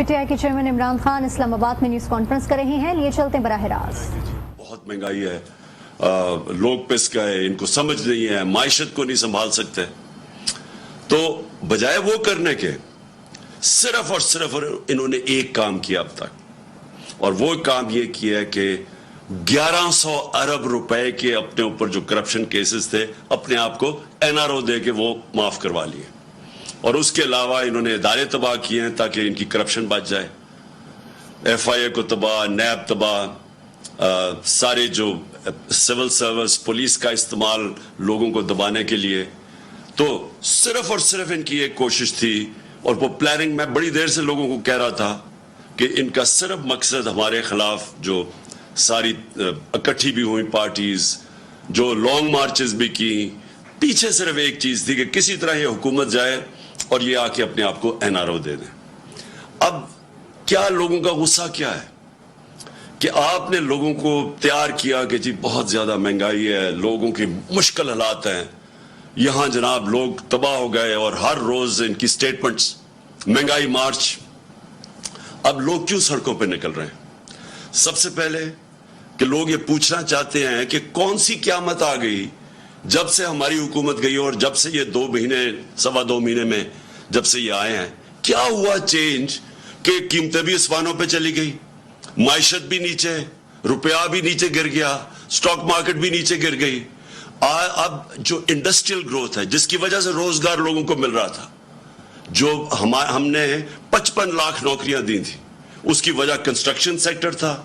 P T I کے chairman Imran Khan اسلام آباد میں نیوز کانفرنس کر رہے ہیں، لیے چلتے ہیں براہ راست۔ بہت مہنگائی ہے، لوگ پس گئے، ان کو سمجھ نہیں ہے، معیشت کو نہیں سنبھال سکتے، تو بجائے وہ کرنے کے صرف اور صرف انہوں نے ایک کام کیا اب تک، اور وہ کام یہ کیا ہے کہ 1100 ارب روپے کے اپنے اوپر جو کرپشن کیسز تھے اپنے آپ کو این آر او دے کے وہ معاف کروا لیے، اور اس کے علاوہ انہوں نے ادارے تباہ کیے ہیں تاکہ ان کی کرپشن بچ جائے، ایف آئی اے کو تباہ، نیب تباہ، سارے جو سول سروس پولیس کا استعمال لوگوں کو دبانے کے لیے، تو صرف اور صرف ان کی ایک کوشش تھی، اور وہ پلاننگ میں بڑی دیر سے لوگوں کو کہہ رہا تھا کہ ان کا صرف مقصد ہمارے خلاف جو ساری اکٹھی بھی ہوئی پارٹیز، جو لانگ مارچز بھی کی، پیچھے صرف ایک چیز تھی کہ کسی طرح یہ حکومت جائے اور یہ آ کے اپنے آپ کو این آر او دے دیں۔ اب کیا لوگوں کا غصہ کیا ہے کہ آپ نے لوگوں کو تیار کیا کہ جی بہت زیادہ مہنگائی ہے، لوگوں کی مشکل حالات ہیں، یہاں جناب لوگ تباہ ہو گئے، اور ہر روز ان کی سٹیٹمنٹس، مہنگائی مارچ۔ اب لوگ کیوں سڑکوں پہ نکل رہے ہیں؟ سب سے پہلے کہ لوگ یہ پوچھنا چاہتے ہیں کہ کون سی قیامت آ گئی جب سے ہماری حکومت گئی اور جب سے یہ 2 مہینے، 2.25 مہینے میں جب سے یہ آئے ہیں، کیا ہوا چینج کہ قیمتیں بھی اسمانوں پہ چلی گئی، معیشت بھی نیچے، روپیہ بھی نیچے گر گیا، سٹاک مارکیٹ بھی نیچے گر گئی۔ اب جو انڈسٹریل گروتھ ہے جس کی وجہ سے روزگار لوگوں کو مل رہا تھا، جو ہم نے 55 لاکھ نوکریاں دی تھی، اس کی وجہ کنسٹرکشن سیکٹر تھا،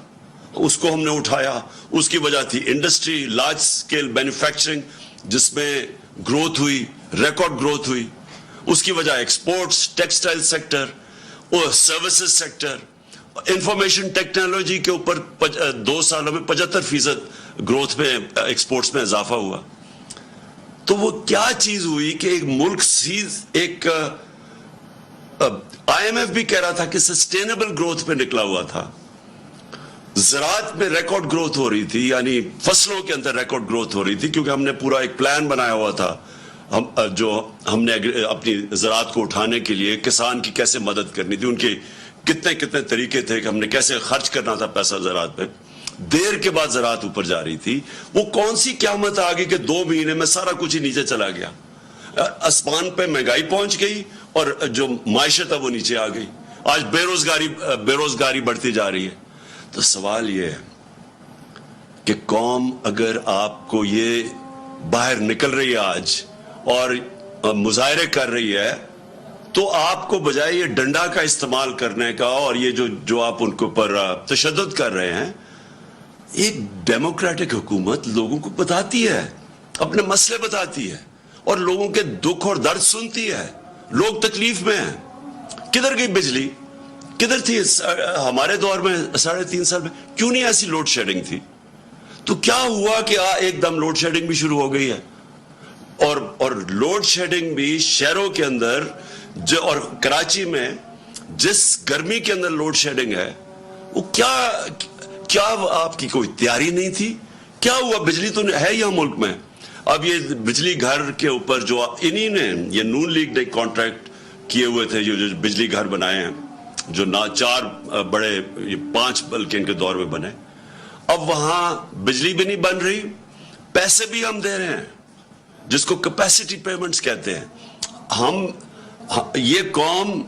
اس کو ہم نے اٹھایا، اس کی وجہ تھی انڈسٹری، لارج سکیل مینوفیکچرنگ جس میں گروتھ ہوئی، ریکارڈ گروتھ ہوئی، اس کی وجہ ایکسپورٹس، ٹیکسٹائل سیکٹر اور سروسز سیکٹر، انفارمیشن ٹیکنالوجی کے اوپر 2 سالوں میں 75% گروتھ میں ایکسپورٹس میں اضافہ ہوا۔ تو وہ کیا چیز ہوئی کہ ایک ملک ایک آئی ایم ایف بھی کہہ رہا تھا کہ سسٹینیبل گروتھ پہ نکلا ہوا تھا، زراعت میں ریکارڈ گروتھ ہو رہی تھی، یعنی فصلوں کے اندر ریکارڈ گروتھ ہو رہی تھی، کیونکہ ہم نے پورا ایک پلان بنایا ہوا تھا، ہم نے اپنی زراعت کو اٹھانے کے لیے کسان کی کیسے مدد کرنی تھی، ان کے کتنے طریقے تھے کہ ہم نے کیسے خرچ کرنا تھا پیسہ زراعت پہ۔ دیر کے بعد زراعت اوپر جا رہی تھی، وہ کون سی قیامت آ گئی کہ 2 مہینے میں سارا کچھ ہی نیچے چلا گیا، آسمان پہ مہنگائی پہنچ گئی اور جو معیشت ہے وہ نیچے آ گئی، آج بے روزگاری بڑھتی جا رہی ہے۔ تو سوال یہ ہے کہ قوم اگر آپ کو یہ باہر نکل رہی ہے آج اور مظاہرے کر رہی ہے، تو آپ کو بجائے یہ ڈنڈا کا استعمال کرنے کا اور یہ جو آپ ان کے اوپر تشدد کر رہے ہیں، ایک ڈیموکریٹک حکومت لوگوں کو بتاتی ہے، اپنے مسئلے بتاتی ہے، اور لوگوں کے دکھ اور درد سنتی ہے، لوگ تکلیف میں ہیں۔ کدھر گئی بجلی؟ کدھر تھی ہمارے دور میں 3.5 سال میں؟ کیوں نہیں ایسی لوڈ شیڈنگ تھی؟ تو کیا ہوا کہ ایک دم لوڈ شیڈنگ بھی شروع ہو گئی ہے، اور لوڈ شیڈنگ بھی شہروں کے اندر اور کراچی میں جس گرمی کے اندر لوڈ شیڈنگ ہے، وہ کیا آپ کی کوئی تیاری نہیں تھی؟ کیا ہوا؟ بجلی تو ہے یہاں ملک میں۔ اب یہ بجلی گھر کے اوپر جو انہی نے، یہ نون لیگ نے کانٹریکٹ کیے ہوئے تھے، جو بجلی گھر بنائے ہیں، جو 4 بڑے، 5 بلکہ ان کے دور میں بنے، اب وہاں بجلی بھی نہیں بن رہی، پیسے بھی ہم دے رہے ہیں جس کو کیپیسٹی پیمنٹس کہتے ہیں۔ یہ قوم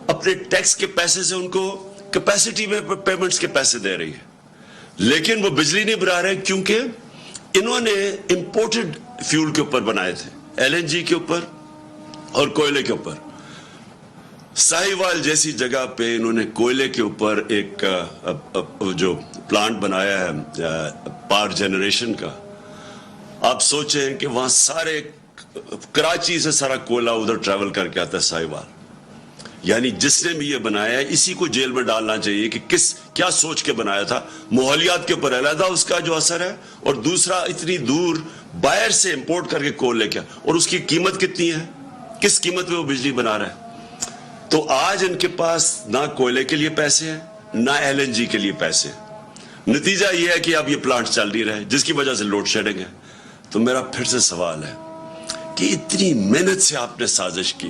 اپنے ٹیکس کے پیسے سے ان کو کیپیسٹی میں پیمنٹس کے پیسے دے رہی ہے، لیکن وہ بجلی نہیں بنا رہے کیونکہ انہوں نے امپورٹڈ فیول کے اوپر بنائے تھے، ایل این جی کے اوپر اور کوئلے کے اوپر۔ ساہیوال جیسی جگہ پہ انہوں نے کوئلے کے اوپر ایک جو پلانٹ بنایا ہے پاور جنریشن کا۔ آپ سوچیں کہ وہاں سارے کراچی سے سارا کوئلہ ادھر ٹریول کر کے آتا ہے ساہیوال، یعنی جس نے بھی یہ بنایا ہے اسی کو جیل میں ڈالنا چاہیے کہ کیا سوچ کے بنایا تھا۔ ماحولیات کے اوپر علیحدہ اس کا جو اثر ہے، اور دوسرا اتنی دور باہر سے امپورٹ کر کے کولے کیا، اور اس کی قیمت کتنی ہے، کس قیمت میں وہ بجلی بنا رہا ہے۔ تو آج ان کے پاس نہ کوئلے کے لیے پیسے ہیں، نہ ایل این جی کے لیے پیسے ہیں۔ نتیجہ یہ ہے کہ اب یہ پلانٹ چل نہیں رہے، جس کی وجہ سے لوڈ شیڈنگ ہے۔ تو میرا پھر سے سوال ہے کہ اتنی محنت سے آپ نے سازش کی،